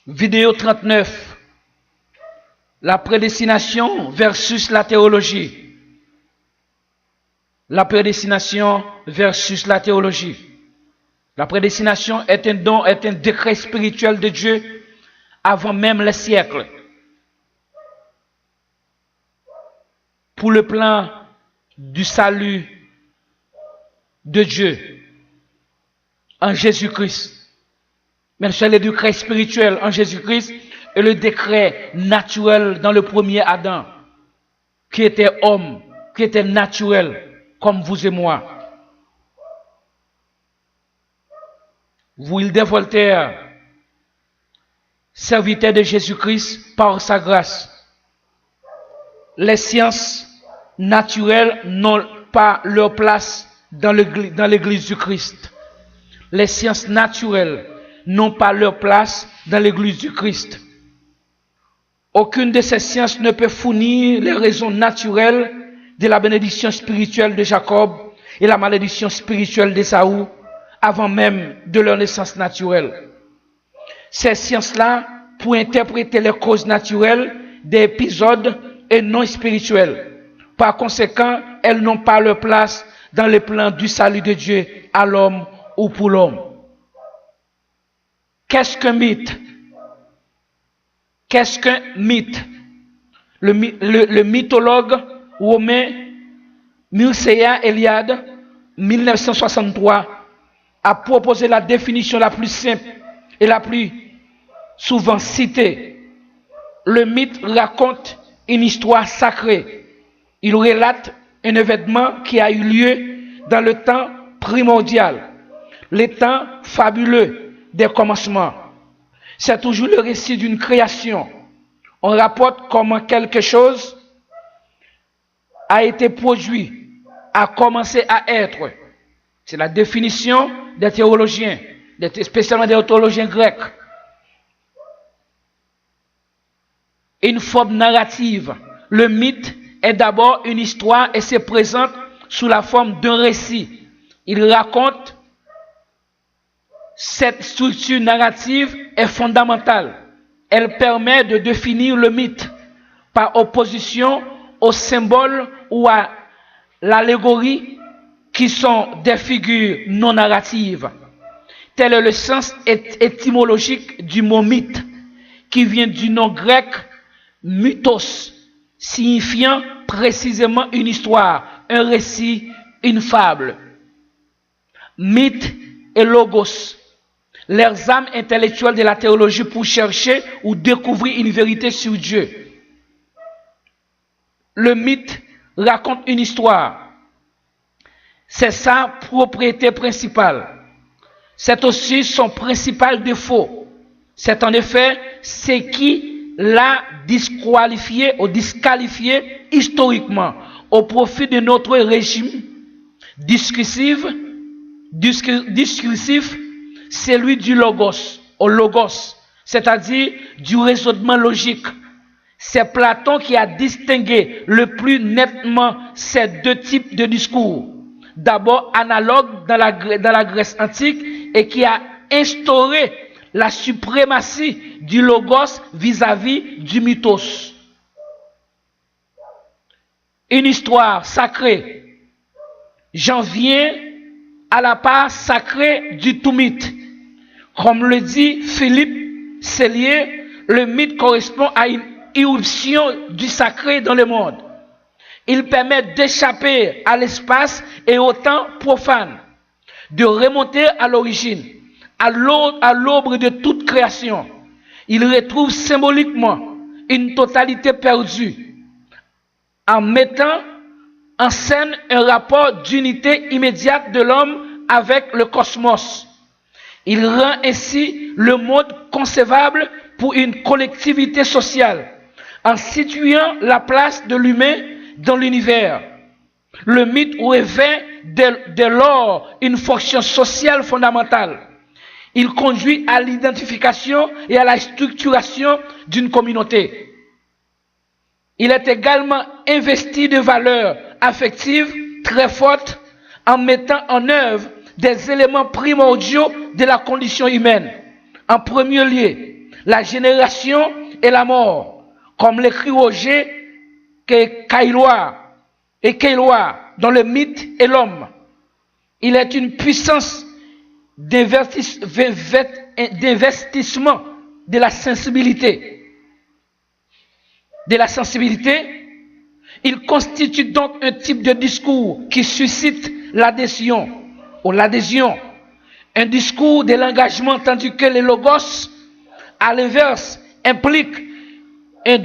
Vidéo 39. La prédestination versus la théologie. La prédestination versus la théologie. La prédestination est un don, est un décret spirituel de Dieu avant même les siècles. Pour le plan du salut de Dieu en Jésus-Christ. Mais c'est le décret spirituel en Jésus-Christ et le décret naturel dans le premier Adam, qui était homme, qui était naturel, comme vous et moi. Will de Voltaire, serviteur de Jésus-Christ par sa grâce. Les sciences naturelles n'ont pas leur place dans l'Église du Christ. Les sciences naturelles n'ont pas leur place dans l'Église du Christ. Aucune de ces sciences ne peut fournir les raisons naturelles de la bénédiction spirituelle de Jacob et la malédiction spirituelle d'Ésaü avant même de leur naissance naturelle. Ces sciences-là, pour interpréter les causes naturelles des épisodes et non spirituels. Par conséquent, elles n'ont pas leur place dans le plan du salut de Dieu à l'homme ou pour l'homme. Qu'est-ce qu'un mythe? Qu'est-ce qu'un mythe? Le mythologue romain Mircea Eliade, 1963, a proposé la définition la plus simple et la plus souvent citée. Le mythe raconte une histoire sacrée. Il relate un événement qui a eu lieu dans le temps primordial, le temps fabuleux des commencements. C'est toujours le récit d'une création. On rapporte comment quelque chose a été produit, a commencé à être. C'est la définition des théologiens, spécialement des théologiens grecs. Une forme narrative. Le mythe est d'abord une histoire et se présente sous la forme d'un récit. Il raconte. Cette structure narrative est fondamentale. Elle permet de définir le mythe par opposition aux symboles ou à l'allégorie qui sont des figures non narratives. Tel est le sens étymologique du mot mythe, qui vient du nom grec mythos, signifiant précisément une histoire, un récit, une fable. Mythe et logos, leurs âmes intellectuelles de la théologie pour chercher ou découvrir une vérité sur Dieu. Le mythe raconte une histoire. C'est sa propriété principale. C'est aussi son principal défaut. C'est en effet ce qui l'a disqualifié ou disqualifié historiquement au profit de notre régime discursif, celui du logos, au logos, c'est-à-dire du raisonnement logique. C'est Platon qui a distingué le plus nettement ces deux types de discours. D'abord analogue dans la Grèce antique et qui a instauré la suprématie du logos vis-à-vis du mythos. Une histoire sacrée. J'en viens à la part sacrée du tout mythe. Comme le dit Philippe Sellier, le mythe correspond à une irruption du sacré dans le monde. Il permet d'échapper à l'espace et au temps profane, de remonter à l'origine, à l'aube de toute création. Il retrouve symboliquement une totalité perdue, en mettant en scène un rapport d'unité immédiate de l'homme avec le cosmos. Il rend ainsi le monde concevable pour une collectivité sociale, en situant la place de l'humain dans l'univers. Le mythe revêt dès lors une fonction sociale fondamentale. Il conduit à l'identification et à la structuration d'une communauté. Il est également investi de valeurs affectives très fortes en mettant en œuvre des éléments primordiaux de la condition humaine. En premier lieu, la génération et la mort, comme l'écrit Roger Caillois dans le mythe et l'homme. Il est une puissance d'investissement de la sensibilité. Il constitue donc un type de discours qui suscite l'adhésion ou l'adhésion. Un discours de l'engagement, tandis que le logos, à l'inverse, implique un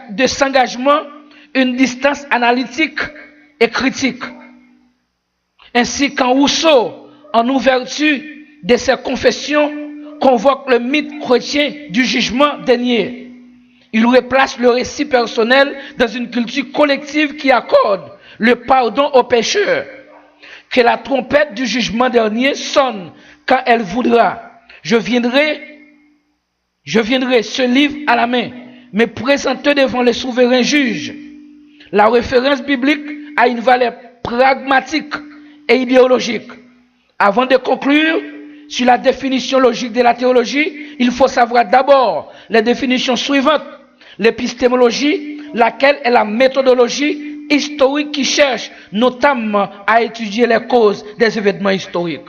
désengagement, une distance analytique et critique. Ainsi qu'en Rousseau, en ouverture de ses confessions, convoque le mythe chrétien du jugement dernier. Il replace le récit personnel dans une culture collective qui accorde le pardon aux pécheurs. Que la trompette du jugement dernier sonne quand elle voudra. Je viendrai, ce livre à la main, me présenter devant les souverains juges. La référence biblique a une valeur pragmatique et idéologique. Avant de conclure sur la définition logique de la théologie, il faut savoir d'abord les définitions suivantes. L'épistémologie, laquelle est la méthodologie historique qui cherche notamment à étudier les causes des événements historiques.